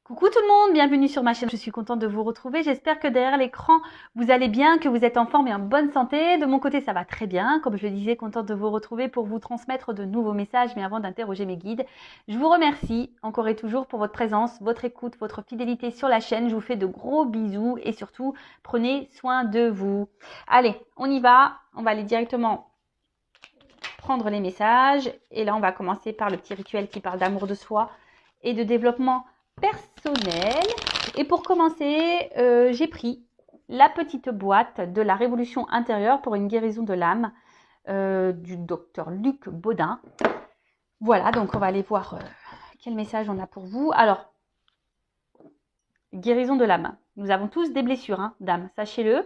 Coucou tout le monde, bienvenue sur ma chaîne, je suis contente de vous retrouver, j'espère que derrière l'écran vous allez bien, que vous êtes en forme et en bonne santé. De mon côté ça va très bien, comme je le disais, contente de vous retrouver pour vous transmettre de nouveaux messages, mais avant d'interroger mes guides, je vous remercie encore et toujours pour votre présence, votre écoute, votre fidélité sur la chaîne. Je vous fais de gros bisous et surtout prenez soin de vous. Allez, on y va, on va aller directement prendre les messages et là on va commencer par le petit rituel qui parle d'amour de soi et de développement personnel. Et pour commencer, j'ai pris la petite boîte de la révolution intérieure pour une guérison de l'âme du docteur Luc Baudin. Voilà, donc on va aller voir quel message on a pour vous. Alors, guérison de l'âme. Nous avons tous des blessures, hein, d'âme, sachez-le.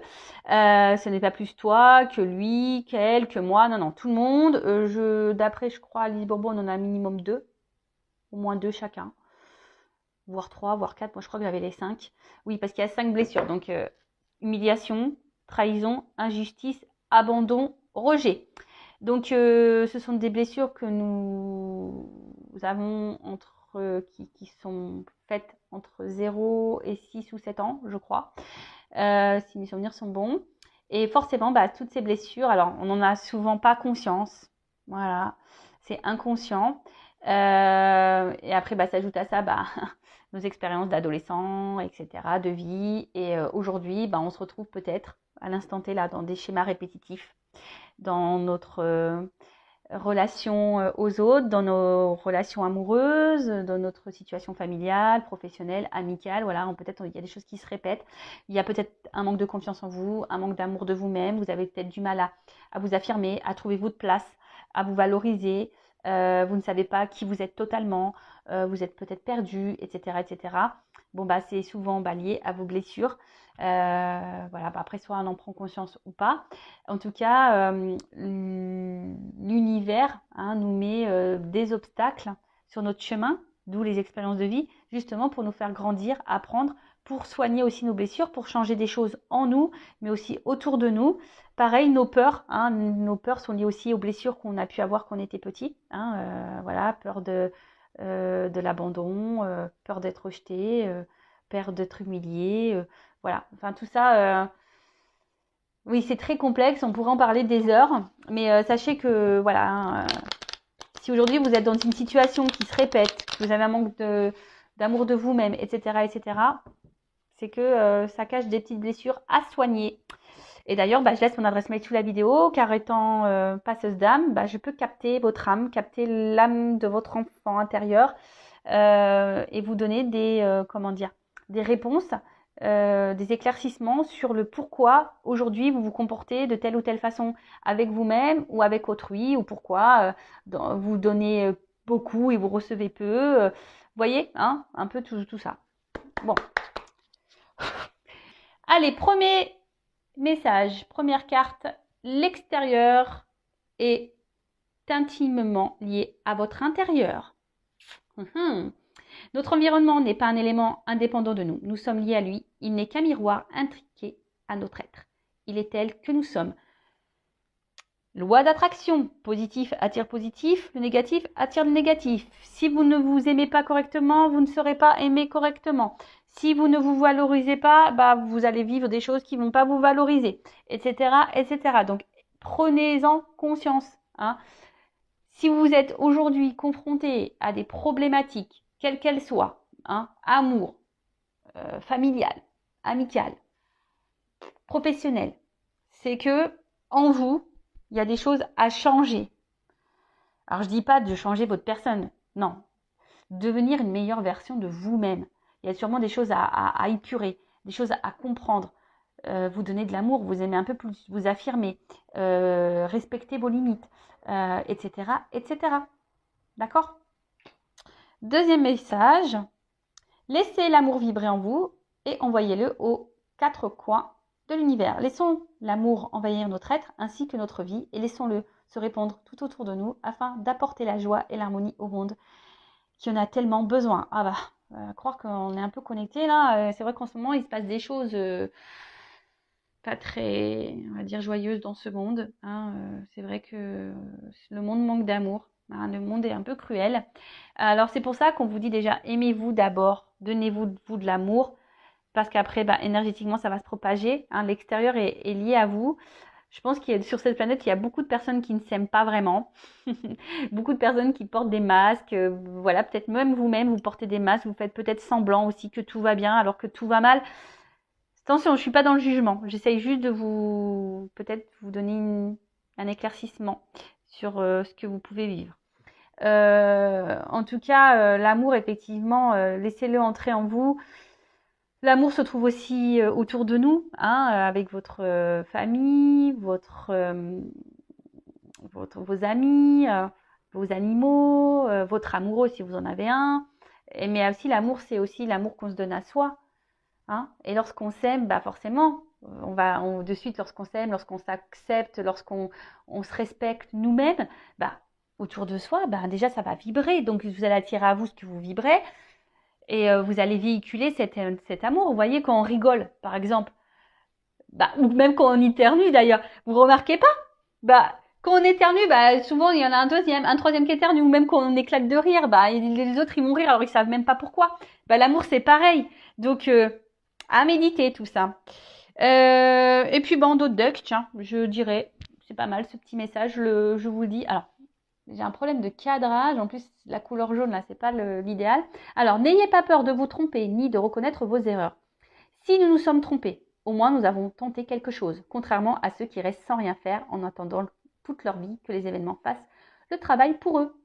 Ce n'est pas plus toi que lui, qu'elle, que moi. Non, non, tout le monde. D'après, je crois, Alice Bourbon, on en a un minimum 2. Au moins 2 chacun. Voire 3, voire 4. Moi, je crois que j'avais les 5. Oui, parce qu'il y a 5 blessures. Donc, humiliation, trahison, injustice, abandon, rejet. Donc, ce sont des blessures que nous avons qui sont faites entre 0 et 6 ou 7 ans, je crois, si mes souvenirs sont bons. Et forcément, toutes ces blessures, alors on n'en a souvent pas conscience, voilà, c'est inconscient. Et après, s'ajoute à ça nos expériences d'adolescents, etc., de vie. Et aujourd'hui, on se retrouve peut-être à l'instant T là dans des schémas répétitifs, dans notre relation aux autres, dans nos relations amoureuses, dans notre situation familiale, professionnelle, amicale. Voilà, peut-être il y a des choses qui se répètent. Il y a peut-être un manque de confiance en vous, un manque d'amour de vous-même. Vous avez peut-être du mal à vous affirmer, à trouver votre place, à vous valoriser. Vous ne savez pas qui vous êtes totalement. Vous êtes peut-être perdu, etc., etc. Bon, c'est souvent lié à vos blessures. Voilà, après, soit on en prend conscience ou pas. En tout cas, l'univers nous met des obstacles sur notre chemin, d'où les expériences de vie, justement pour nous faire grandir, apprendre, pour soigner aussi nos blessures, pour changer des choses en nous, mais aussi autour de nous. Pareil, nos peurs sont liées aussi aux blessures qu'on a pu avoir quand on était petit. Voilà, peur de l'abandon, peur d'être rejeté, peur d'être humilié. Voilà, enfin tout ça. Oui, c'est très complexe, on pourrait en parler des heures, mais sachez que voilà, si aujourd'hui vous êtes dans une situation qui se répète, que vous avez un manque d'amour de vous-même, etc., etc., c'est que ça cache des petites blessures à soigner. Et d'ailleurs, je laisse mon adresse mail sous la vidéo, car étant passeuse d'âme, je peux capter votre âme, capter l'âme de votre enfant intérieur et vous donner des réponses, des éclaircissements sur le pourquoi aujourd'hui vous vous comportez de telle ou telle façon avec vous-même ou avec autrui, ou pourquoi vous donnez beaucoup et vous recevez peu. Voyez, un peu tout ça. Bon. Allez, premier message, première carte, l'extérieur est intimement lié à votre intérieur. Notre environnement n'est pas un élément indépendant de nous. Nous sommes liés à lui. Il n'est qu'un miroir intriqué à notre être. Il est tel que nous sommes. Loi d'attraction. Positif attire positif. Le négatif attire le négatif. Si vous ne vous aimez pas correctement, vous ne serez pas aimé correctement. Si vous ne vous valorisez pas, vous allez vivre des choses qui ne vont pas vous valoriser, etc., etc. Donc, prenez-en conscience. Si vous êtes aujourd'hui confronté à des problématiques, quelles qu'elles soient, amour, familial, amical, professionnel, c'est que en vous, il y a des choses à changer. Alors je dis pas de changer votre personne, non. Devenir une meilleure version de vous-même. Il y a sûrement des choses à épurer, des choses à comprendre. Vous donner de l'amour, vous aimer un peu plus, vous affirmer, respecter vos limites, etc., etc. D'accord ? Deuxième message, laissez l'amour vibrer en vous et envoyez-le aux 4 coins de l'univers. Laissons l'amour envahir notre être ainsi que notre vie et laissons-le se répandre tout autour de nous afin d'apporter la joie et l'harmonie au monde qui en a tellement besoin. Croire qu'on est un peu connecté là, c'est vrai qu'en ce moment il se passe des choses pas très, on va dire, joyeuses dans ce monde. C'est vrai que le monde manque d'amour. Hein, le monde est un peu cruel. Alors c'est pour ça qu'on vous dit déjà, aimez-vous d'abord, donnez-vous de l'amour, parce qu'après, énergétiquement, ça va se propager. Hein, l'extérieur est lié à vous. Je pense qu'il y a, sur cette planète, il y a beaucoup de personnes qui ne s'aiment pas vraiment. Beaucoup de personnes qui portent des masques. Voilà, peut-être même vous-même, vous portez des masques. Vous faites peut-être semblant aussi que tout va bien alors que tout va mal. Attention, je ne suis pas dans le jugement. J'essaye juste de peut-être vous donner un éclaircissement sur ce que vous pouvez vivre. En tout cas, l'amour, effectivement, laissez-le entrer en vous. L'amour se trouve aussi autour de nous, hein, avec votre famille, vos amis, vos animaux, votre amoureux si vous en avez un. Mais aussi l'amour, c'est aussi l'amour qu'on se donne à soi. Hein. Et lorsqu'on s'aime, forcément, de suite, lorsqu'on s'aime, lorsqu'on s'accepte, lorsqu'on se respecte nous-mêmes, autour de soi, déjà ça va vibrer. Donc vous allez attirer à vous ce que vous vibrez. Et vous allez véhiculer cet amour. Vous voyez, quand on rigole, par exemple, ou même quand on éternue d'ailleurs, vous remarquez pas? Quand on éternue, souvent il y en a un troisième qui éternue, ou même quand on éclate de rire, les autres ils vont rire alors ils savent même pas pourquoi. L'amour c'est pareil. Donc à méditer tout ça. Et puis bandeau de duck, tiens, je dirais, c'est pas mal ce petit message, je vous le dis. Alors, j'ai un problème de cadrage. En plus, la couleur jaune, là, c'est pas l'idéal. Alors, n'ayez pas peur de vous tromper ni de reconnaître vos erreurs. Si nous nous sommes trompés, au moins nous avons tenté quelque chose, contrairement à ceux qui restent sans rien faire en attendant toute leur vie que les événements fassent le travail pour eux.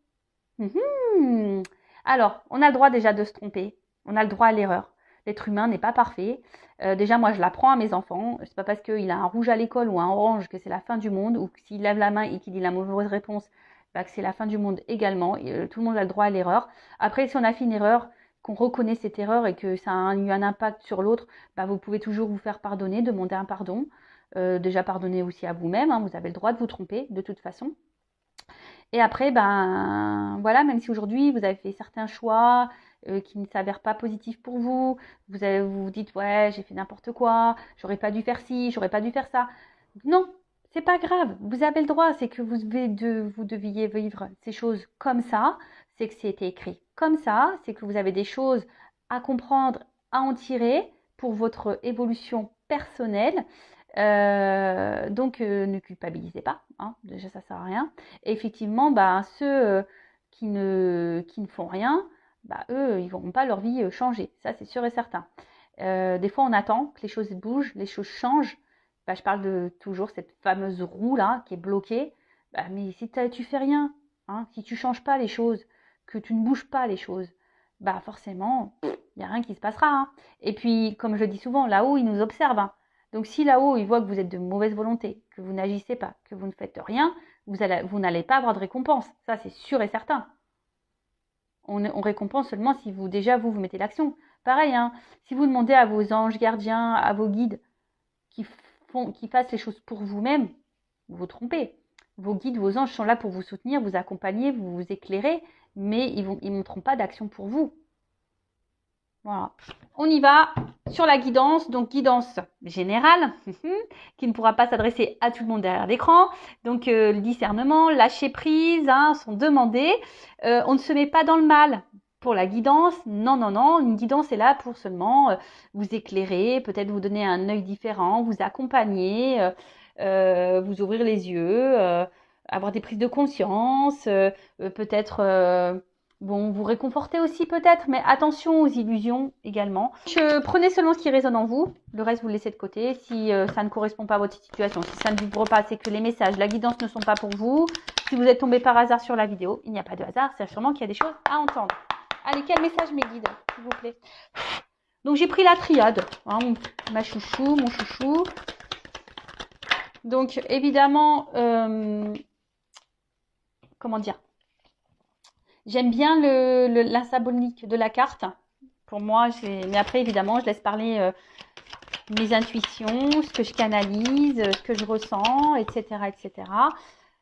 Alors, on a le droit déjà de se tromper. On a le droit à l'erreur. L'être humain n'est pas parfait. Déjà, moi, je l'apprends à mes enfants. C'est pas parce qu'il a un rouge à l'école ou un orange que c'est la fin du monde, ou que s'il lève la main et qu'il dit la mauvaise réponse, que c'est la fin du monde également. Tout le monde a le droit à l'erreur. Après, si on a fait une erreur, qu'on reconnaît cette erreur et que ça a eu un impact sur l'autre, vous pouvez toujours vous faire pardonner, demander un pardon. Déjà, pardonner aussi à vous-même. Hein, vous avez le droit de vous tromper, de toute façon. Et après, voilà, même si aujourd'hui, vous avez fait certains choix qui ne s'avèrent pas positifs pour vous, vous dites, ouais, j'ai fait n'importe quoi, j'aurais pas dû faire ci, j'aurais pas dû faire ça. Non, c'est pas grave, vous avez le droit, c'est que vous deviez vivre ces choses comme ça, c'est que c'était écrit comme ça, c'est que vous avez des choses à comprendre, à en tirer pour votre évolution personnelle. Donc ne culpabilisez pas, hein, déjà ça sert à rien. Et effectivement, ceux qui ne font rien, eux, ils ne verront pas leur vie changer, ça c'est sûr et certain. Des fois on attend que les choses bougent, les choses changent. Je parle de toujours cette fameuse roue là qui est bloquée. Mais si tu fais rien, hein, si tu changes pas les choses, que tu ne bouges pas les choses, forcément, il n'y a rien qui se passera. Hein. Et puis, comme je le dis souvent, là-haut, ils nous observent. Hein. Donc si là-haut, ils voient que vous êtes de mauvaise volonté, que vous n'agissez pas, que vous ne faites rien, vous n'allez pas avoir de récompense. Ça, c'est sûr et certain. On récompense seulement si vous mettez l'action. Pareil, hein, si vous demandez à vos anges gardiens, à vos guides qui fassent les choses pour vous-même, vous vous trompez. Vos guides, vos anges sont là pour vous soutenir, vous accompagner, vous éclairer, mais ils ne montreront pas d'action pour vous. Voilà. On y va sur la guidance, donc guidance générale, qui ne pourra pas s'adresser à tout le monde derrière l'écran. Donc le discernement, lâcher prise, hein, sont demandés. On ne se met pas dans le mal pour la guidance. Non, non, non. Une guidance est là pour seulement vous éclairer, peut-être vous donner un œil différent, vous accompagner, vous ouvrir les yeux, avoir des prises de conscience, peut-être... vous réconfortez aussi peut-être, mais attention aux illusions également. Prenez seulement ce qui résonne en vous, le reste vous le laissez de côté. Si ça ne correspond pas à votre situation, si ça ne vibre pas, c'est que les messages, la guidance ne sont pas pour vous. Si vous êtes tombé par hasard sur la vidéo, il n'y a pas de hasard, c'est sûrement qu'il y a des choses à entendre. Allez, quel message mes guides, s'il vous plaît. Donc j'ai pris la triade, hein, mon chouchou. Donc évidemment, comment dire, j'aime bien la symbolique de la carte. Pour moi, mais après, évidemment, je laisse parler mes intuitions, ce que je canalise, ce que je ressens, etc. etc.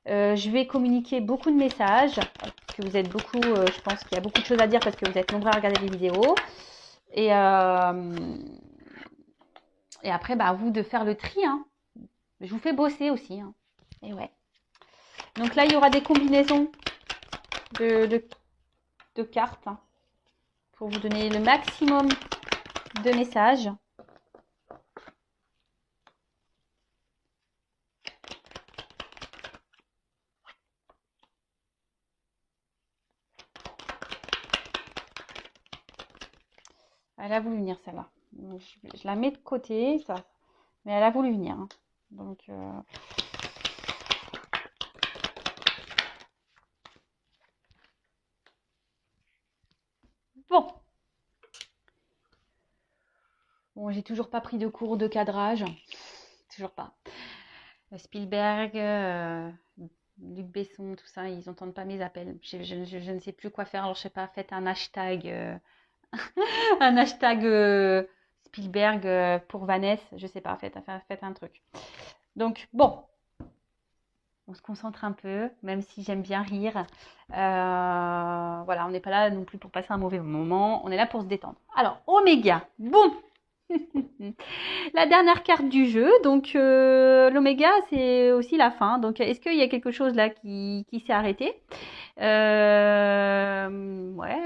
Je vais communiquer beaucoup de messages, parce que vous êtes beaucoup, je pense qu'il y a beaucoup de choses à dire, parce que vous êtes nombreux à regarder les vidéos. Et après, à vous de faire le tri. Hein. Je vous fais bosser aussi. Hein. Et ouais. Donc là, il y aura des combinaisons de cartes hein, pour vous donner le maximum de messages. Elle a voulu venir celle-là. Je la mets de côté, ça. Mais elle a voulu venir. Hein. Donc, bon. Bon, j'ai toujours pas pris de cours de cadrage. Toujours pas. Spielberg, Luc Besson, tout ça, ils n'entendent pas mes appels. Je ne sais plus quoi faire. Alors, je sais pas, faites un hashtag. Un hashtag Spielberg pour Vanessa, je sais pas, faites un truc. Donc bon, on se concentre un peu, même si j'aime bien rire. Voilà, on n'est pas là non plus pour passer un mauvais moment, on est là pour se détendre. Alors, Oméga, boum. La dernière carte du jeu, donc l'Oméga, c'est aussi la fin. Donc, est-ce qu'il y a quelque chose là qui s'est arrêté? Ouais,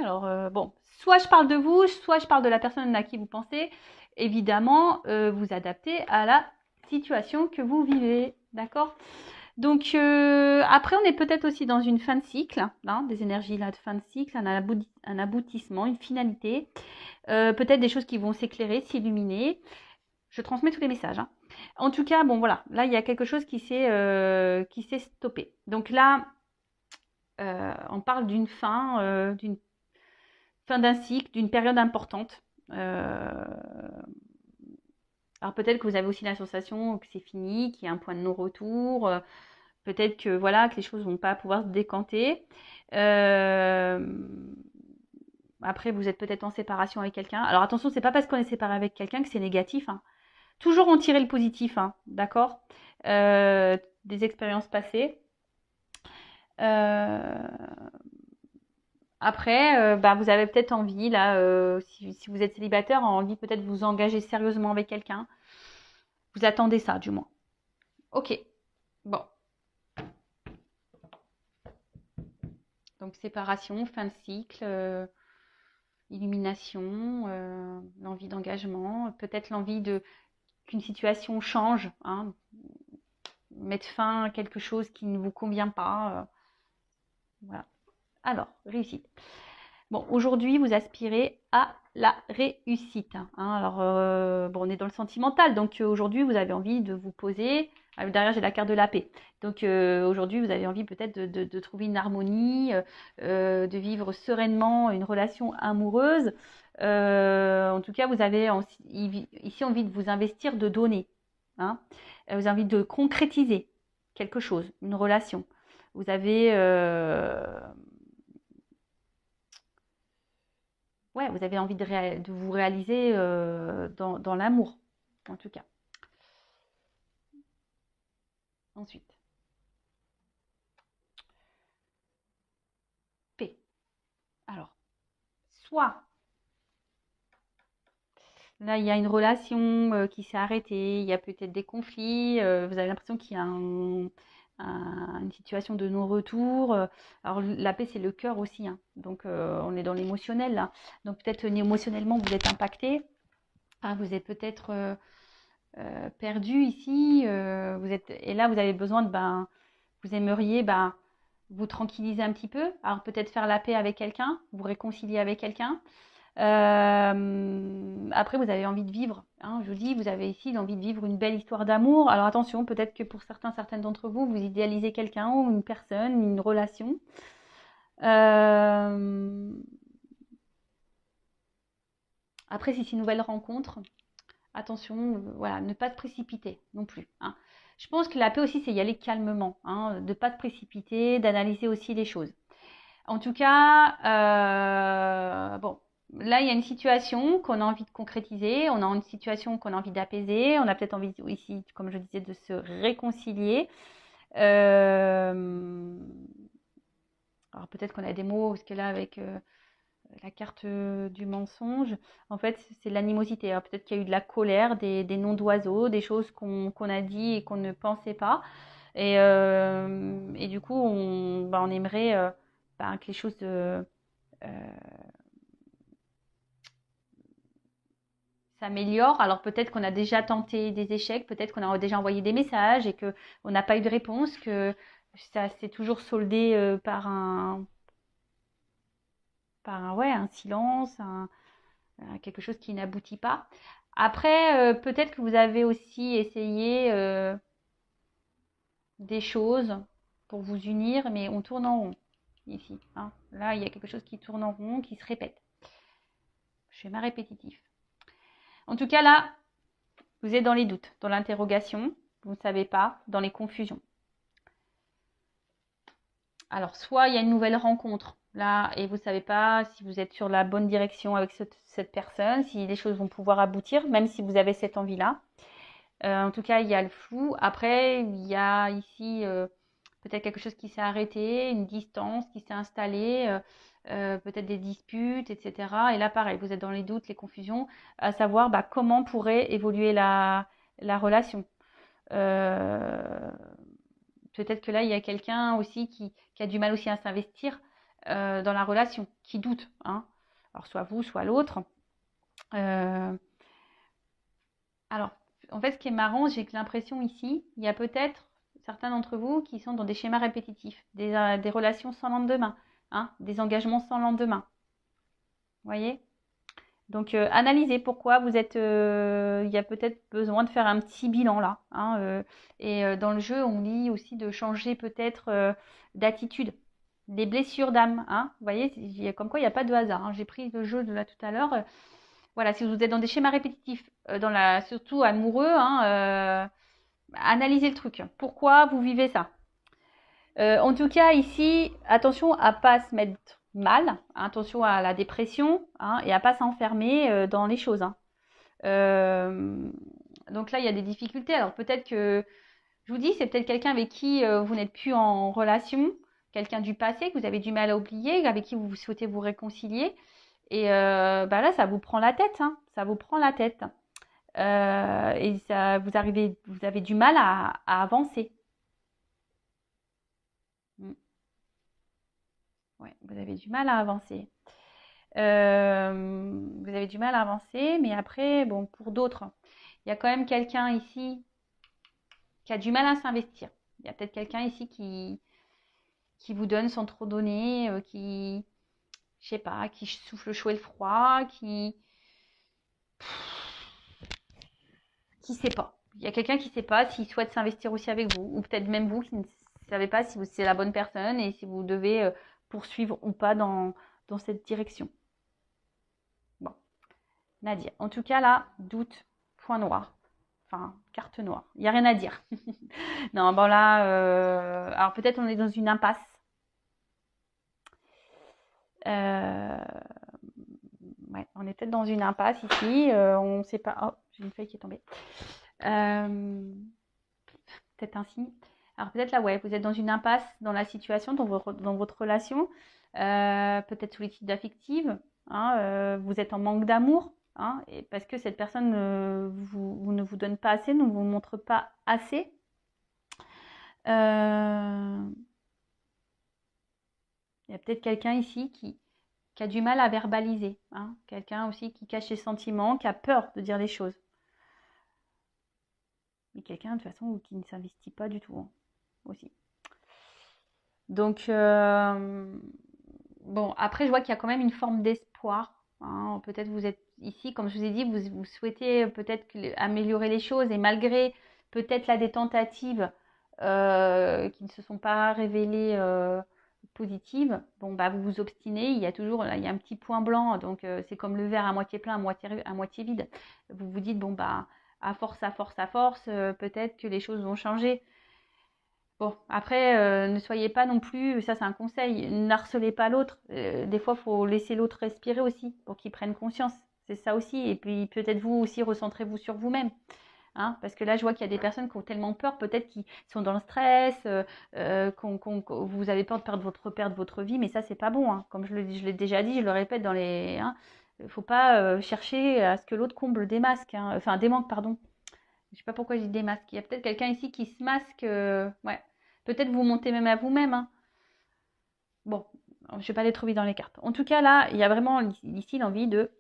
alors bon, soit je parle de vous, soit je parle de la personne à qui vous pensez. Évidemment, vous adaptez à la situation que vous vivez, d'accord? Donc après, on est peut-être aussi dans une fin de cycle, hein, des énergies là de fin de cycle, un aboutissement, une finalité, peut-être des choses qui vont s'éclairer, s'illuminer. Je transmets tous les messages. Hein. En tout cas, bon voilà, là il y a quelque chose qui s'est stoppé. Donc là, on parle d'une fin d'un cycle, d'une période importante. Alors peut-être que vous avez aussi la sensation que c'est fini, qu'il y a un point de non-retour. Peut-être que voilà que les choses vont pas pouvoir se décanter. Après, vous êtes peut-être en séparation avec quelqu'un. Alors attention, c'est pas parce qu'on est séparé avec quelqu'un que c'est négatif. Hein. Toujours en tirer le positif, hein, d'accord des expériences passées. Après, vous avez peut-être envie, là, si vous êtes célibataire, envie peut-être de vous engager sérieusement avec quelqu'un. Vous attendez ça, du moins. Ok. Bon. Donc, séparation, fin de cycle, illumination, l'envie d'engagement, peut-être l'envie qu'une situation change, hein, mettre fin à quelque chose qui ne vous convient pas. Voilà. Alors, réussite. Bon, aujourd'hui, vous aspirez à la réussite. Hein. Alors, bon, on est dans le sentimental, donc aujourd'hui, vous avez envie de vous poser. Derrière, j'ai la carte de la paix. Donc, aujourd'hui, vous avez envie peut-être de trouver une harmonie, de vivre sereinement une relation amoureuse. En tout cas, vous avez ici envie de vous investir, de donner. Hein. Vous avez envie de concrétiser quelque chose, une relation. Vous avez... ouais, vous avez envie de vous réaliser dans l'amour, en tout cas. Ensuite, P. Alors, soit là, il y a une relation qui s'est arrêtée, il y a peut-être des conflits, vous avez l'impression qu'il y a une situation de non-retour. Alors, la paix, c'est le cœur aussi, hein. Donc on est dans l'émotionnel là. Donc peut-être émotionnellement, vous êtes impacté. Hein, vous êtes peut-être perdu ici. Et là, vous avez besoin vous aimeriez vous tranquilliser un petit peu. Alors peut-être faire la paix avec quelqu'un, vous réconcilier avec quelqu'un. Après, vous avez envie de vivre. Hein, je vous dis, vous avez ici l'envie de vivre une belle histoire d'amour. Alors attention, peut-être que pour certaines d'entre vous, vous idéalisez quelqu'un ou une personne, une relation. Après, si c'est une nouvelle rencontre, attention, voilà, ne pas se précipiter non plus. Hein. Je pense que la paix aussi, c'est y aller calmement, hein, de ne pas se précipiter, d'analyser aussi les choses. En tout cas, bon, là, il y a une situation qu'on a envie de concrétiser, on a une situation qu'on a envie d'apaiser, on a peut-être envie ici, comme je disais, de se réconcilier. Alors peut-être qu'on a des mots, parce que là, avec la carte du mensonge, en fait, c'est l'animosité. Alors peut-être qu'il y a eu de la colère, des noms d'oiseaux, des choses qu'on a dit et qu'on ne pensait pas. Et du coup, on aimerait que les choses s'améliorent. Alors peut-être qu'on a déjà tenté des échecs, peut-être qu'on a déjà envoyé des messages et qu'on n'a pas eu de réponse, que ça s'est toujours soldé par un silence, quelque chose qui n'aboutit pas. Après, peut-être que vous avez aussi essayé des choses pour vous unir, mais on tourne en rond ici. Hein. Là, il y a quelque chose qui tourne en rond, qui se répète. Schéma répétitif. En tout cas, là, vous êtes dans les doutes, dans l'interrogation, vous ne savez pas, dans les confusions. Alors, soit il y a une nouvelle rencontre, là, et vous ne savez pas si vous êtes sur la bonne direction avec cette personne, si les choses vont pouvoir aboutir, même si vous avez cette envie-là. En tout cas, il y a le flou. Après, il y a ici peut-être quelque chose qui s'est arrêté, une distance qui s'est installée, peut-être des disputes, etc. Et là, pareil, vous êtes dans les doutes, les confusions, à savoir comment pourrait évoluer la relation. Peut-être que là, il y a quelqu'un aussi qui a du mal aussi à s'investir dans la relation, qui doute. Hein. Alors, soit vous, soit l'autre. Alors, en fait, ce qui est marrant, j'ai l'impression ici, il y a peut-être certains d'entre vous qui sont dans des schémas répétitifs, des relations sans lendemain, hein, des engagements sans lendemain. Vous voyez? Donc, analysez pourquoi vous êtes. Il y a peut-être besoin de faire un petit bilan là. Hein, et dans le jeu, on dit aussi de changer peut-être d'attitude. Des blessures d'âme. Hein, vous voyez, comme quoi il n'y a pas de hasard. Hein. J'ai pris le jeu de là tout à l'heure. Voilà, si vous êtes dans des schémas répétitifs, surtout amoureux, hein, analysez le truc. Pourquoi vous vivez ça? En tout cas, ici, attention à ne pas se mettre mal, attention à la dépression, hein, et à ne pas s'enfermer dans les choses. Hein. Donc là, il y a des difficultés. Alors peut-être que, je vous dis, c'est peut-être quelqu'un avec qui vous n'êtes plus en relation, quelqu'un du passé que vous avez du mal à oublier, avec qui vous souhaitez vous réconcilier. Et là, ça vous prend la tête, hein, ça vous prend la tête. Et ça, vous avez du mal à avancer. Ouais, vous avez du mal à avancer. Vous avez du mal à avancer, mais après, bon, pour d'autres, il y a quand même quelqu'un ici qui a du mal à s'investir. Il y a peut-être quelqu'un ici qui vous donne sans trop donner, je sais pas, qui souffle le chaud et le froid, qui sait pas. Il y a quelqu'un qui sait pas s'il souhaite s'investir aussi avec vous, ou peut-être même vous qui ne savez pas si c'est la bonne personne et si vous devez poursuivre ou pas dans cette direction. Bon, Nadia. En tout cas, là, doute, point noir. Enfin, carte noire. Il n'y a rien à dire. Non, bon là, alors peut-être on est dans une impasse. Ouais, on est peut-être dans une impasse ici. On ne sait pas. Oh, j'ai une feuille qui est tombée. Peut-être un signe. Alors peut-être là, ouais, vous êtes dans une impasse dans la situation, dans votre relation. Peut-être solitude affective. Hein, vous êtes en manque d'amour. Hein, et parce que cette personne ne vous donne pas assez, ne vous montre pas assez. Il y a peut-être quelqu'un ici qui a du mal à verbaliser. Hein, quelqu'un aussi qui cache ses sentiments, qui a peur de dire les choses. Mais quelqu'un de toute façon qui ne s'investit pas du tout hein, aussi. Donc, bon, après, je vois qu'il y a quand même une forme d'espoir. Hein. Peut-être vous êtes ici, comme je vous ai dit, vous souhaitez peut-être améliorer les choses et malgré peut-être là des tentatives qui ne se sont pas révélées positives, bon, vous vous obstinez, il y a un petit point blanc, donc c'est comme le verre à moitié plein, à moitié vide. Vous vous dites, bon, à force, peut-être que les choses vont changer. Bon, après, ne soyez pas non plus, ça c'est un conseil, n'harcelez pas l'autre. Des fois, il faut laisser l'autre respirer aussi pour qu'il prenne conscience. C'est ça aussi. Et puis peut-être vous aussi, recentrez-vous sur vous-même. Hein, parce que là, je vois qu'il y a des personnes qui ont tellement peur, peut-être qui sont dans le stress, vous avez peur de perdre votre vie, mais ça, c'est pas bon. Hein. Comme je l'ai déjà dit, je le répète dans les. Hein, il ne faut pas chercher à ce que l'autre comble des masques. Hein, enfin, des manques, pardon. Je sais pas pourquoi je dis des masques. Il y a peut-être quelqu'un ici qui se masque. Ouais. Peut-être vous montez même à vous-même. Hein. Bon, je ne vais pas les trouver dans les cartes. En tout cas, là, il y a vraiment ici l'envie de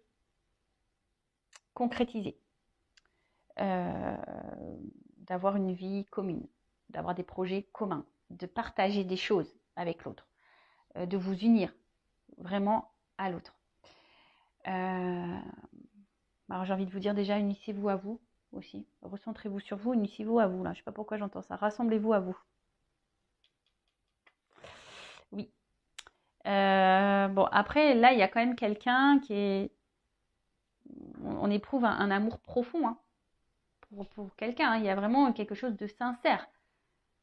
concrétiser, d'avoir une vie commune, d'avoir des projets communs, de partager des choses avec l'autre, de vous unir vraiment à l'autre. Alors j'ai envie de vous dire déjà, unissez-vous à vous aussi. Recentrez-vous sur vous, unissez-vous à vous. Là, je ne sais pas pourquoi j'entends ça. Rassemblez-vous à vous. Oui. Bon, après, là, il y a quand même quelqu'un qui est... On éprouve un amour profond hein, pour quelqu'un. Hein. Il y a vraiment quelque chose de sincère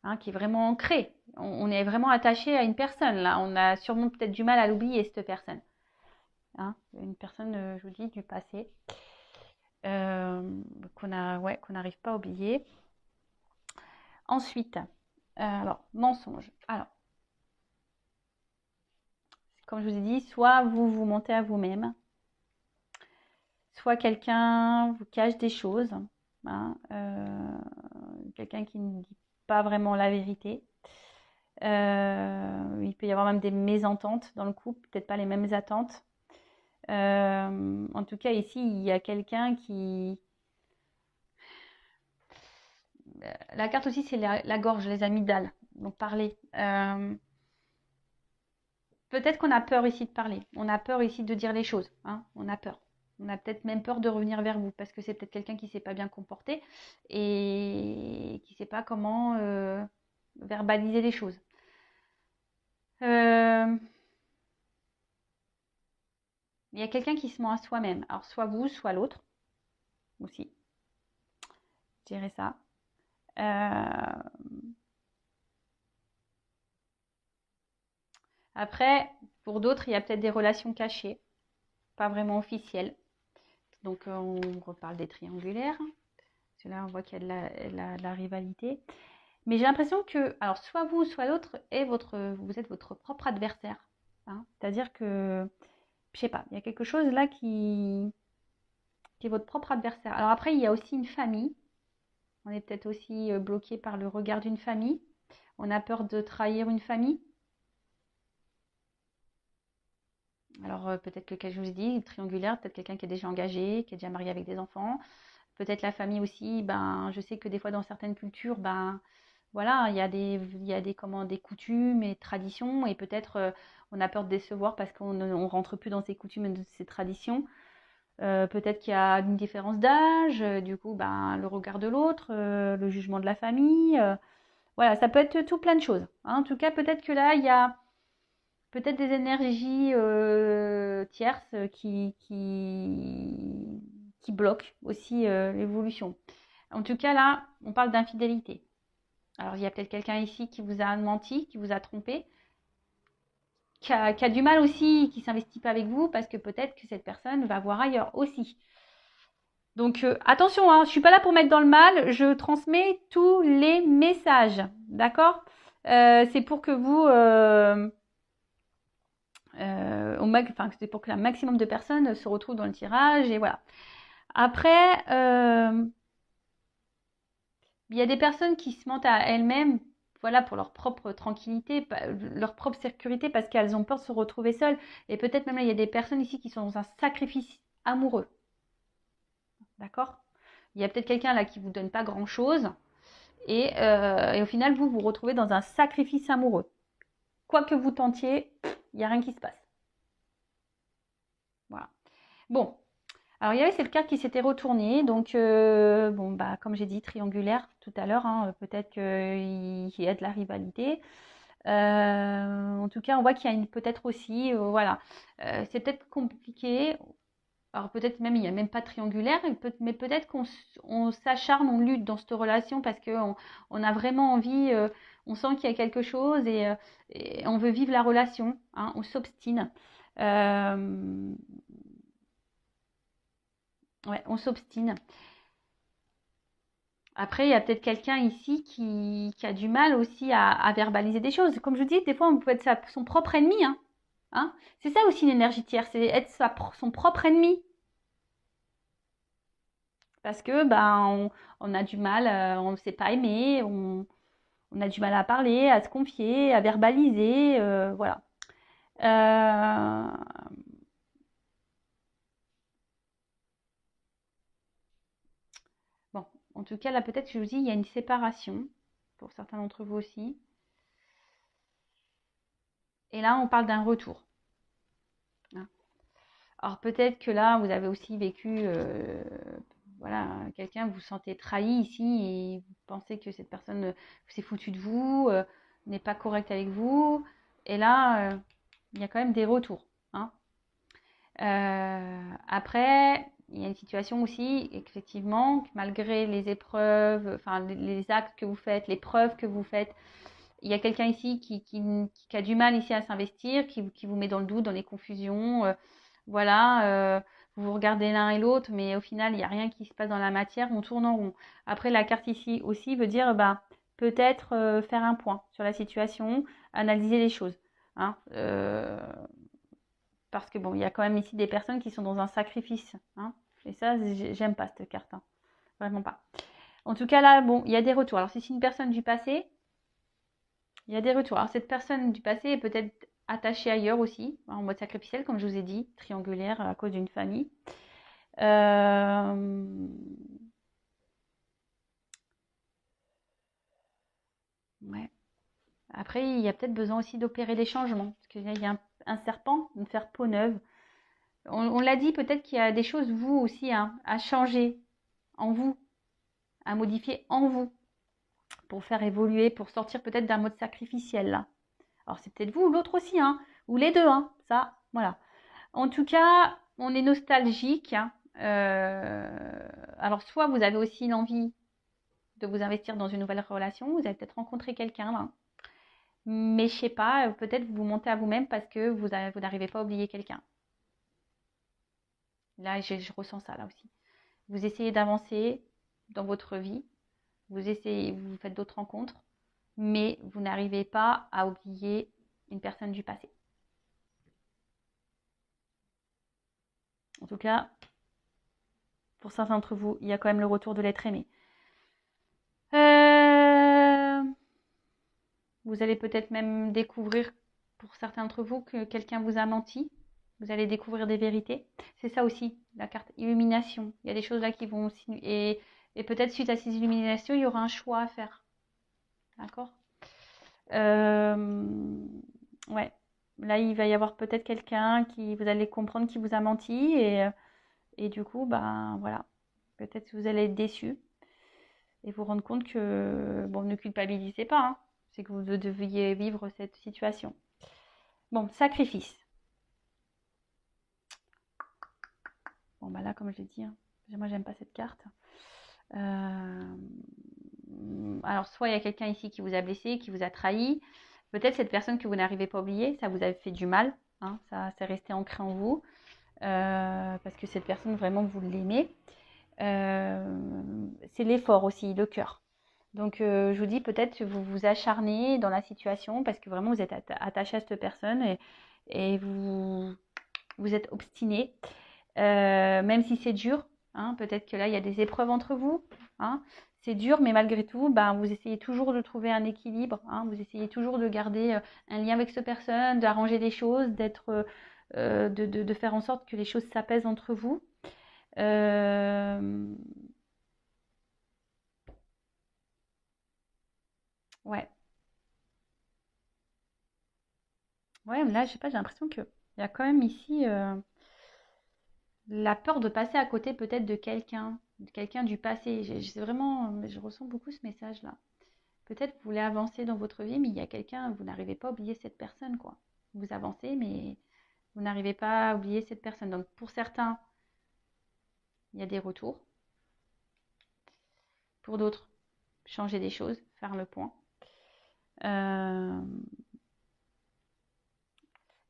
hein, qui est vraiment ancré. On est vraiment attaché à une personne. Là, on a sûrement peut-être du mal à l'oublier, cette personne. Hein, une personne, je vous dis, du passé. Qu'on n'arrive pas à oublier. Ensuite, alors, mensonge. Alors, comme je vous ai dit, soit vous mentez à vous-même, soit quelqu'un vous cache des choses, hein, quelqu'un qui ne dit pas vraiment la vérité. Il peut y avoir même des mésententes dans le couple, peut-être pas les mêmes attentes. En tout cas, ici, il y a quelqu'un qui... La carte aussi, c'est la gorge, les amygdales. Donc, parler. Peut-être qu'on a peur ici de parler. On a peur ici de dire les choses. Hein. On a peur. On a peut-être même peur de revenir vers vous parce que c'est peut-être quelqu'un qui ne s'est pas bien comporté et qui ne sait pas comment verbaliser les choses. Il y a quelqu'un qui se ment à soi-même. Alors, soit vous, soit l'autre aussi. Je dirais ça. Après, pour d'autres, il y a peut-être des relations cachées, pas vraiment officielles. Donc, on reparle des triangulaires. Parce que là, on voit qu'il y a de la rivalité. Mais j'ai l'impression que, alors, soit vous, soit l'autre, vous êtes votre propre adversaire. Hein. C'est-à-dire que, je sais pas, il y a quelque chose là qui est votre propre adversaire. Alors après, il y a aussi une famille. On est peut-être aussi bloqué par le regard d'une famille. On a peur de trahir une famille. Alors peut-être que, comme je vous ai dit, triangulaire, peut-être quelqu'un qui est déjà engagé, qui est déjà marié avec des enfants. Peut-être la famille aussi, ben, je sais que des fois dans certaines cultures, ben, voilà, il y a des coutumes et traditions et peut-être on a peur de décevoir parce qu'on ne rentre plus dans ces coutumes et ces traditions. Peut-être qu'il y a une différence d'âge, du coup, ben, le regard de l'autre, le jugement de la famille. Voilà, ça peut être tout plein de choses. Hein. En tout cas, peut-être que là, il y a peut-être des énergies tierces qui bloquent aussi l'évolution. En tout cas, là, on parle d'infidélité. Alors, il y a peut-être quelqu'un ici qui vous a menti, qui vous a trompé, qui a du mal aussi, qui ne s'investit pas avec vous, parce que peut-être que cette personne va voir ailleurs aussi. Donc, attention, hein, je ne suis pas là pour mettre dans le mal, je transmets tous les messages, d'accord c'est pour que vous... c'est pour que un maximum de personnes se retrouvent dans le tirage, et voilà. Après, il y a des personnes qui se mentent à elles-mêmes, voilà, pour leur propre tranquillité, leur propre sécurité, parce qu'elles ont peur de se retrouver seules. Et peut-être même là, il y a des personnes ici qui sont dans un sacrifice amoureux. D'accord? Il y a peut-être quelqu'un là qui ne vous donne pas grand-chose. Et au final, vous vous retrouvez dans un sacrifice amoureux. Quoi que vous tentiez, il n'y a rien qui se passe. Voilà. Bon. Alors, il y avait cette carte qui s'était retournée. Donc, bon, bah, comme j'ai dit, triangulaire tout à l'heure. Hein, peut-être qu'il y a de la rivalité. En tout cas, on voit qu'il y a peut-être aussi, voilà, c'est peut-être compliqué. Alors peut-être même il n'y a même pas triangulaire, mais peut-être qu'on s'acharne, on lutte dans cette relation parce qu'on a vraiment envie, on sent qu'il y a quelque chose et on veut vivre la relation, hein, on s'obstine. Ouais, on s'obstine. Après, il y a peut-être quelqu'un ici qui a du mal aussi à verbaliser des choses. Comme je dis, des fois, on peut être son propre ennemi. Hein. C'est ça aussi l'énergie tierce, c'est être son propre ennemi. Parce que on a du mal, on ne sait pas aimer, on a du mal à parler, à se confier, à verbaliser, voilà. Euh, Bon, en tout cas, là, peut-être, je vous dis, il y a une séparation, pour certains d'entre vous aussi. Et là, on parle d'un retour. Hein. Alors, peut-être que là, vous avez aussi vécu, voilà, quelqu'un, vous vous sentez trahi ici et vous pensez que cette personne s'est foutue de vous, n'est pas correcte avec vous. Et là, il y a quand même des retours. Hein. Après, il y a une situation aussi, effectivement, malgré les épreuves, enfin les actes que vous faites, les preuves que vous faites, il y a quelqu'un ici qui a du mal ici à s'investir, qui vous met dans le doute, dans les confusions. Voilà, vous vous regardez l'un et l'autre, mais au final, il n'y a rien qui se passe dans la matière, on tourne en rond. Après, la carte ici aussi veut dire bah, peut-être faire un point sur la situation, analyser les choses. Hein. Parce que bon, il y a quand même ici des personnes qui sont dans un sacrifice. Hein. Et ça, j'aime pas cette carte. Hein. Vraiment pas. En tout cas, là, bon, il y a des retours. Alors, si c'est une personne du passé, il y a des retours. Alors, cette personne du passé est peut-être attachée ailleurs aussi, en mode sacrificiel, comme je vous ai dit, triangulaire à cause d'une famille. Ouais. Après, il y a peut-être besoin aussi d'opérer des changements. Parce qu'il y a un serpent, de faire peau neuve. On l'a dit, peut-être qu'il y a des choses, vous aussi, hein, à changer en vous, à modifier en vous, pour faire évoluer, pour sortir peut-être d'un mode sacrificiel, là. Alors, c'est peut-être vous ou l'autre aussi, hein, ou les deux, hein, ça, voilà. En tout cas, on est nostalgique. Hein. Alors, soit vous avez aussi l'envie de vous investir dans une nouvelle relation, vous avez peut-être rencontré quelqu'un, là. Mais je sais pas, peut-être vous montez à vous-même parce que vous n'arrivez pas à oublier quelqu'un. Là, je ressens ça, là aussi. Vous essayez d'avancer dans votre vie, vous faites d'autres rencontres, mais vous n'arrivez pas à oublier une personne du passé. En tout cas, pour certains d'entre vous, il y a quand même le retour de l'être aimé. Vous allez peut-être même découvrir, pour certains d'entre vous, que quelqu'un vous a menti. Vous allez découvrir des vérités. C'est ça aussi, la carte illumination. Il y a des choses là qui vont... Et peut-être suite à ces illuminations, il y aura un choix à faire. D'accord. Ouais. Là, il va y avoir peut-être quelqu'un qui... Vous allez comprendre qui vous a menti. Et du coup, ben voilà. Peut-être que vous allez être déçu. Et vous rendre compte que... Bon, ne culpabilisez pas. Hein. C'est que vous deviez vivre cette situation. Bon, sacrifice. Bon, bah là, comme je l'ai dit, hein, moi, j'aime pas cette carte. Alors, soit il y a quelqu'un ici qui vous a blessé, qui vous a trahi. Peut-être cette personne que vous n'arrivez pas à oublier, ça vous a fait du mal. Hein, ça s'est resté ancré en vous. Parce que cette personne, vraiment, vous l'aimez. C'est l'effort aussi, le cœur. Donc, je vous dis peut-être que vous vous acharnez dans la situation parce que vraiment, vous êtes attaché à cette personne et vous êtes obstiné. Même si c'est dur, hein, peut-être que là, il y a des épreuves entre vous. Hein, c'est dur, mais malgré tout, ben, vous essayez toujours de trouver un équilibre. Hein, vous essayez toujours de garder un lien avec cette personne, d'arranger les choses, de faire en sorte que les choses s'apaisent entre vous. Ouais. Ouais, là, je sais pas, j'ai l'impression qu'il y a quand même ici la peur de passer à côté peut-être de quelqu'un du passé. C'est vraiment, je ressens beaucoup ce message-là. Peut-être vous voulez avancer dans votre vie, mais il y a quelqu'un, vous n'arrivez pas à oublier cette personne, quoi. Vous avancez, mais vous n'arrivez pas à oublier cette personne. Donc pour certains, il y a des retours. Pour d'autres, changer des choses, faire le point.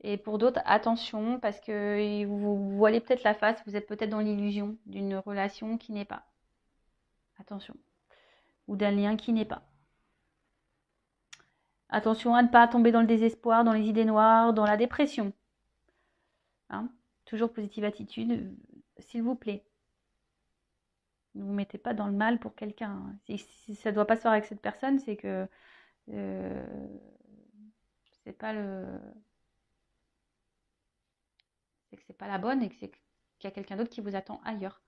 Et pour d'autres, attention, parce que vous voilez peut-être la face, vous êtes peut-être dans l'illusion d'une relation qui n'est pas. Attention. Ou d'un lien qui n'est pas. Attention à ne pas tomber dans le désespoir, dans les idées noires, dans la dépression. Hein, toujours positive attitude, s'il vous plaît. Ne vous mettez pas dans le mal pour quelqu'un. Hein. Si ça ne doit pas se faire avec cette personne, c'est que c'est pas le... c'est que c'est pas la bonne et que qu'il y a quelqu'un d'autre qui vous attend ailleurs.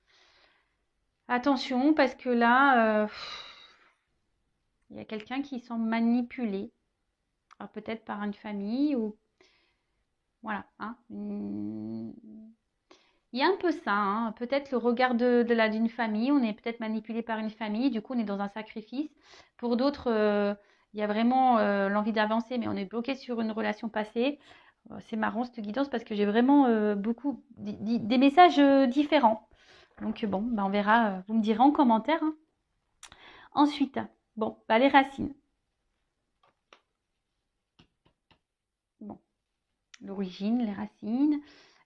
Attention, parce que là, il y a quelqu'un qui semble manipulé. Alors peut-être par une famille ou... Voilà. Hein. Il y a un peu ça. Hein. Peut-être le regard d'une famille. On est peut-être manipulé par une famille. Du coup, on est dans un sacrifice. Pour d'autres, il y a vraiment l'envie d'avancer, mais on est bloqué sur une relation passée. C'est marrant cette guidance parce que j'ai vraiment beaucoup des messages différents. Donc bon, bah, on verra. Vous me direz en commentaire. Hein. Ensuite, bon, bah, les racines. Bon, l'origine, les racines.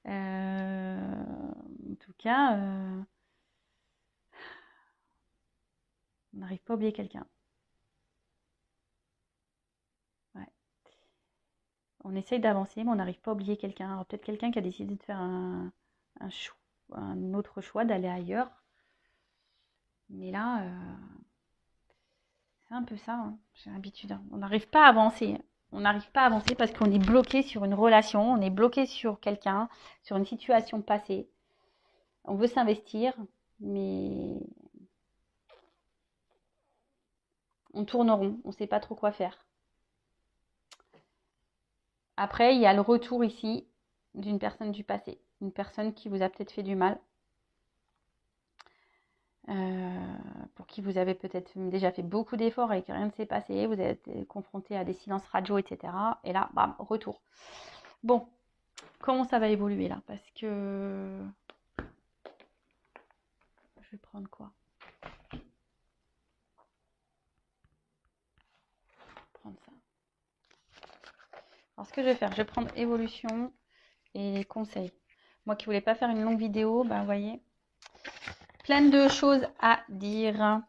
En tout cas, on n'arrive pas à oublier quelqu'un. Ouais. On essaye d'avancer, mais on n'arrive pas à oublier quelqu'un. Alors peut-être quelqu'un qui a décidé de faire un autre choix, d'aller ailleurs. Mais là, c'est un peu ça. Hein. J'ai l'habitude. Hein. On n'arrive pas à avancer. On n'arrive pas à avancer parce qu'on est bloqué sur une relation, on est bloqué sur quelqu'un, sur une situation passée. On veut s'investir, mais on tourne rond, on ne sait pas trop quoi faire. Après, il y a le retour ici d'une personne du passé, une personne qui vous a peut-être fait du mal, pour qui vous avez peut-être déjà fait beaucoup d'efforts et que rien ne s'est passé, vous avez été confronté à des silences radio, etc. Et là, bam, retour. Bon, comment ça va évoluer là? Parce que... Je vais prendre quoi? Prendre ça. Alors, ce que je vais faire, je vais prendre évolution et conseils. Moi qui voulais pas faire une longue vidéo, ben vous voyez, plein de choses à dire.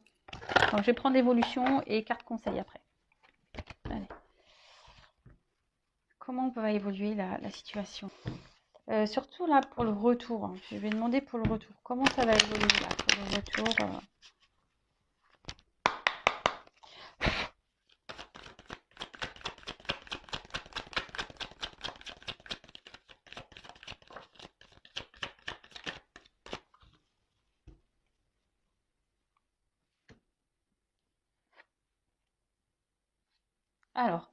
Donc, je vais prendre évolution et carte conseil après. Allez. Comment va évoluer la situation? Surtout là pour le retour. Hein. Je vais demander pour le retour. Comment ça va évoluer là pour le retour Alors,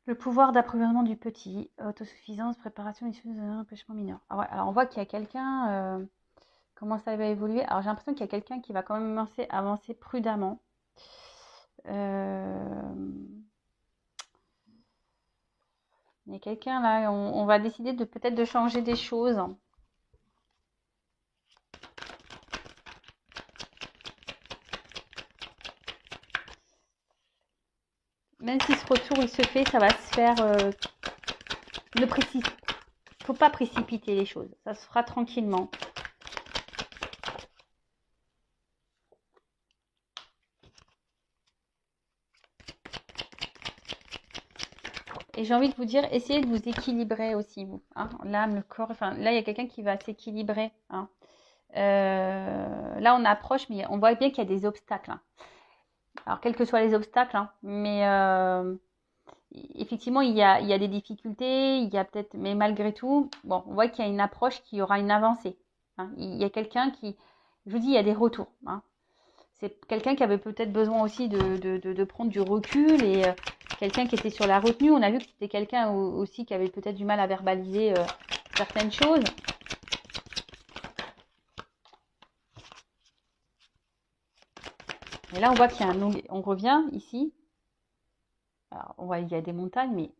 le pouvoir d'approvisionnement du petit, autosuffisance, préparation, issue d'un empêchement mineur. Ah ouais, alors on voit qu'il y a quelqu'un, comment ça va évoluer. Alors j'ai l'impression qu'il y a quelqu'un qui va quand même avancer prudemment. Il y a quelqu'un là, on va décider de peut-être de changer des choses. Même si ce retour il se fait, ça va se faire. Ne faut pas précipiter les choses. Ça se fera tranquillement. Et j'ai envie de vous dire, essayez de vous équilibrer aussi, vous. Hein, l'âme, le corps. Enfin, là, il y a quelqu'un qui va s'équilibrer. Hein. Là, on approche, mais on voit bien qu'il y a des obstacles. Hein. Alors, quels que soient les obstacles, hein, mais effectivement, il y a des difficultés, il y a peut-être, mais malgré tout, bon, on voit qu'il y a une approche qui aura une avancée. Hein. Il y a quelqu'un qui, je vous dis, il y a des retours. Hein. C'est quelqu'un qui avait peut-être besoin aussi de prendre du recul et quelqu'un qui était sur la retenue. On a vu que c'était quelqu'un aussi qui avait peut-être du mal à verbaliser certaines choses. Et là, on voit qu'il y a on revient ici. Alors, on voit qu'il y a des montagnes, mais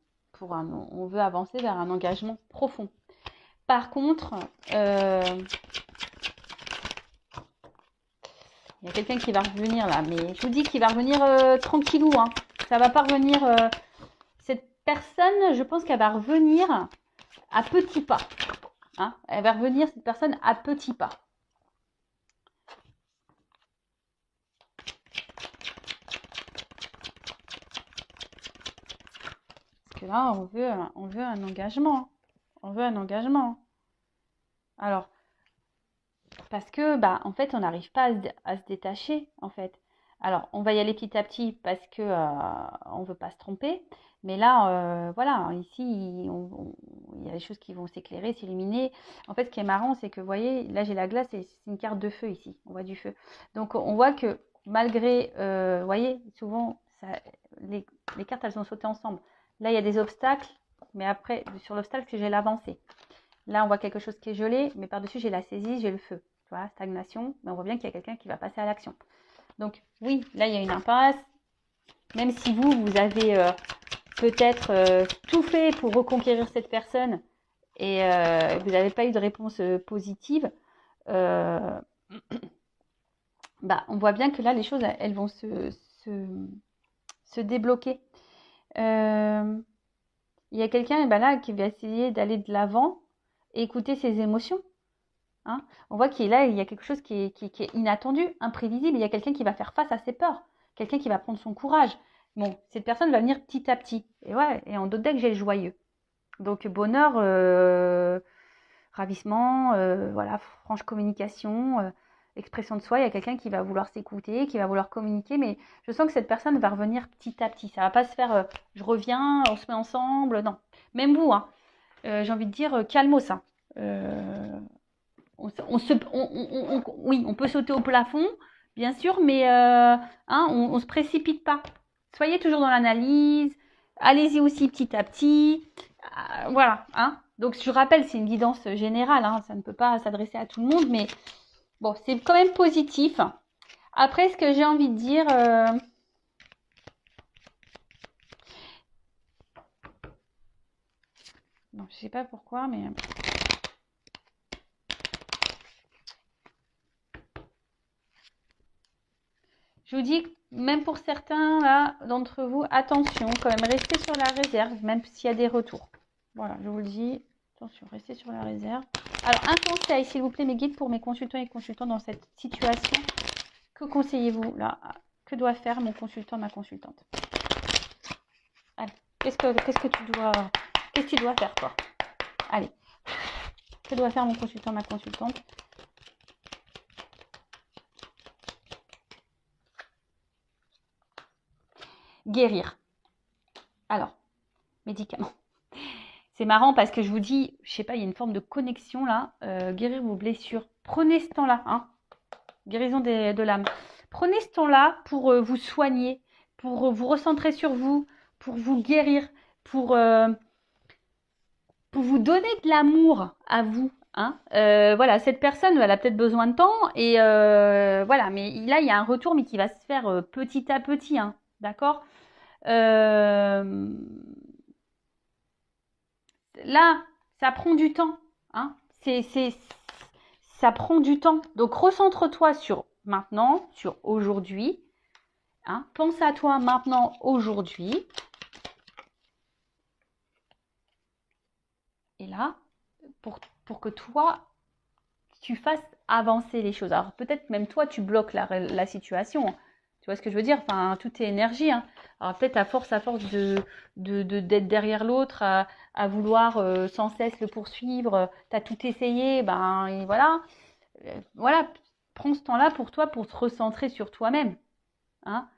on veut avancer vers un engagement profond. Par contre, il y a quelqu'un qui va revenir là, mais je vous dis qu'il va revenir tranquillou. Hein. Ça va pas revenir. Cette personne, je pense qu'elle va revenir à petits pas. Hein. Elle va revenir, cette personne, à petits pas. Parce que là, on veut un engagement. On veut un engagement. Alors, parce que, bah, en fait, on n'arrive pas à se détacher, en fait. Alors, on va y aller petit à petit parce que on veut pas se tromper. Mais là, voilà, ici, il y a des choses qui vont s'éclairer, s'illuminer. En fait, ce qui est marrant, c'est que, vous voyez, là, j'ai la glace et c'est une carte de feu ici. On voit du feu. Donc, on voit que malgré, vous voyez, souvent, ça, les, les cartes, elles sont sautées ensemble. Là, il y a des obstacles, mais après, sur l'obstacle, j'ai l'avancée. Là, on voit quelque chose qui est gelé, mais par-dessus, j'ai la saisie, j'ai le feu. Tu vois, stagnation, mais on voit bien qu'il y a quelqu'un qui va passer à l'action. Donc, oui, là, il y a une impasse. Même si vous avez peut-être tout fait pour reconquérir cette personne et vous n'avez pas eu de réponse positive, euh, bah, on voit bien que là, les choses, elles vont se débloquer. Il y a quelqu'un là qui va essayer d'aller de l'avant et écouter ses émotions. Hein. On voit qu'il là, il y a quelque chose qui est inattendu, imprévisible. Il y a quelqu'un qui va faire face à ses peurs, quelqu'un qui va prendre son courage. Bon, cette personne va venir petit à petit. Et ouais, et en d'autres decks, j'ai le joyeux. Donc bonheur, ravissement, voilà, franche communication, expression de soi. Il y a quelqu'un qui va vouloir s'écouter, qui va vouloir communiquer, mais je sens que cette personne va revenir petit à petit. Ça va pas se faire, je reviens, on se met ensemble. Non, même vous, hein, j'ai envie de dire, calmos, hein. Oui, on peut sauter au plafond, bien sûr, mais hein, on se précipite pas. Soyez toujours dans l'analyse. Allez-y aussi petit à petit. Voilà. Hein. Donc, je rappelle, c'est une guidance générale. Hein, ça ne peut pas s'adresser à tout le monde, mais bon, c'est quand même positif. Après, ce que j'ai envie de dire... non, je sais pas pourquoi, mais... Je vous dis, même pour certains là d'entre vous, attention, quand même, restez sur la réserve, même s'il y a des retours. Voilà, je vous le dis, attention, restez sur la réserve. Alors, un conseil, s'il vous plaît, mes guides, pour mes consultants et consultantes dans cette situation. Que conseillez-vous là? Que doit faire mon consultant, ma consultante? Allez, qu'est-ce que tu dois faire, toi? Allez, que doit faire mon consultant, ma consultante? Guérir. Alors, médicaments. C'est marrant parce que je vous dis, je sais pas, il y a une forme de connexion là. Guérir vos blessures. Prenez ce temps-là, hein. Guérison de l'âme. Prenez ce temps-là pour vous soigner, pour vous recentrer sur vous, pour vous guérir, pour vous donner de l'amour à vous. Hein. Voilà, cette personne, elle a peut-être besoin de temps et voilà, mais là, il y a un retour, mais qui va se faire petit à petit, hein, d'accord. Là, ça prend du temps. Hein. Ça prend du temps. Donc, recentre-toi sur maintenant, sur aujourd'hui. Hein. Pense à toi maintenant, aujourd'hui. Et là, pour que toi, tu fasses avancer les choses. Alors, peut-être même toi, tu bloques la situation. Tu vois ce que je veux dire? Enfin, tout est énergie. Hein. Alors, peut-être à force d'être derrière l'autre, à vouloir sans cesse le poursuivre, tu as tout essayé, ben, et voilà. Voilà, prends ce temps-là pour toi, pour te recentrer sur toi-même. Hein.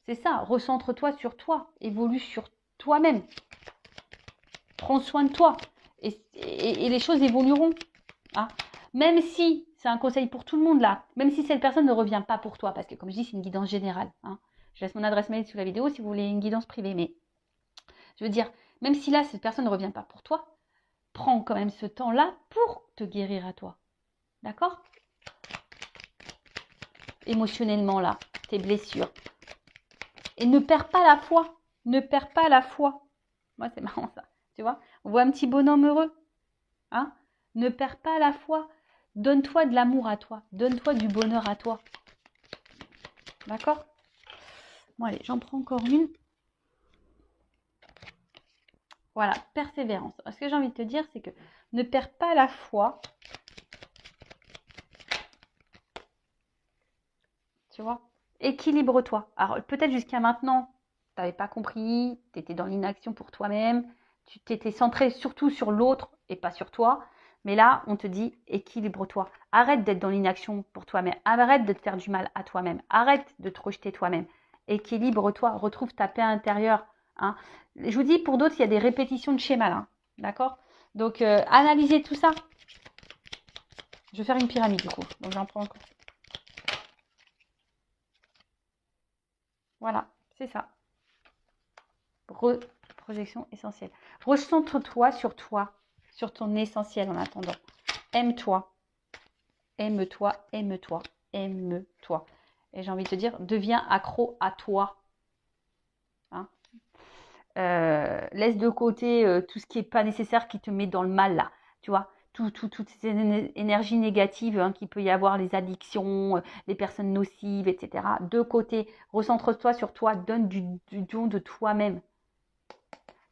C'est ça, recentre-toi sur toi, évolue sur toi-même. Prends soin de toi et les choses évolueront. Hein. Même si, c'est un conseil pour tout le monde là, même si cette personne ne revient pas pour toi, parce que comme je dis, c'est une guidance générale. Hein. Je laisse mon adresse mail sous la vidéo si vous voulez une guidance privée, mais je veux dire, même si là, cette personne ne revient pas pour toi, prends quand même ce temps-là pour te guérir à toi. D'accord? Émotionnellement là, tes blessures. Et ne perds pas la foi. Ne perds pas la foi. Moi, c'est marrant ça. Tu vois? On voit un petit bonhomme heureux. Hein? Ne perds pas la foi. Donne-toi de l'amour à toi. Donne-toi du bonheur à toi. D'accord? Bon, allez, j'en prends encore une. Voilà, persévérance. Alors, ce que j'ai envie de te dire, c'est que ne perds pas la foi. Tu vois? Équilibre-toi. Alors, peut-être jusqu'à maintenant, tu n'avais pas compris, tu étais dans l'inaction pour toi-même, tu t'étais centré surtout sur l'autre et pas sur toi. Mais là, on te dit équilibre-toi. Arrête d'être dans l'inaction pour toi-même. Arrête de te faire du mal à toi-même. Arrête de te rejeter toi-même. Équilibre-toi. Retrouve ta paix intérieure. Hein. Je vous dis, pour d'autres, il y a des répétitions de schémas là. D'accord? Donc, analysez tout ça. Je vais faire une pyramide du coup. Donc, j'en prends encore. Voilà, c'est ça. Projection essentielle. Recentre-toi, sur ton essentiel en attendant. Aime-toi, aime-toi, aime-toi, aime-toi. Et j'ai envie de te dire, deviens accro à toi. Hein, laisse de côté tout ce qui n'est pas nécessaire, qui te met dans le mal là. Tu vois, toutes ces énergies négatives hein, qu'il peut y avoir, les addictions, les personnes nocives, etc. De côté, recentre-toi sur toi, donne du don de toi-même.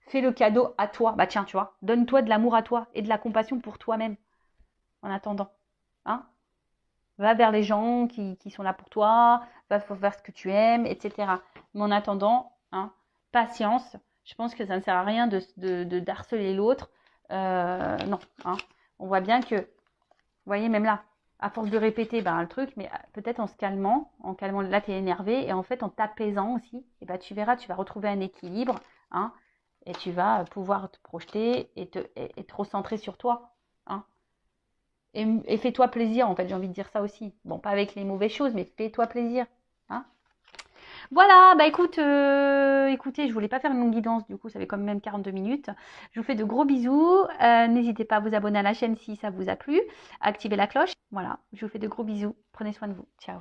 Fais le cadeau à toi. Bah tiens, tu vois, donne-toi de l'amour à toi et de la compassion pour toi-même en attendant. Hein, va vers les gens qui sont là pour toi, va vers ce que tu aimes, etc. Mais en attendant, hein, patience. Je pense que ça ne sert à rien de harceler l'autre. Non, hein. On voit bien que, vous voyez, même là, à force de répéter ben, le truc, mais peut-être en calmant, là tu es énervé, et en fait en t'apaisant aussi, et ben, tu verras, tu vas retrouver un équilibre, hein, et tu vas pouvoir te projeter et te recentrer sur toi. Hein. Et fais-toi plaisir, en fait, j'ai envie de dire ça aussi. Bon, pas avec les mauvaises choses, mais fais-toi plaisir. Hein. Voilà, bah écoutez, je voulais pas faire une longue guidance, du coup, ça fait quand même 42 minutes. Je vous fais de gros bisous. N'hésitez pas à vous abonner à la chaîne si ça vous a plu. Activez la cloche. Voilà, je vous fais de gros bisous. Prenez soin de vous. Ciao.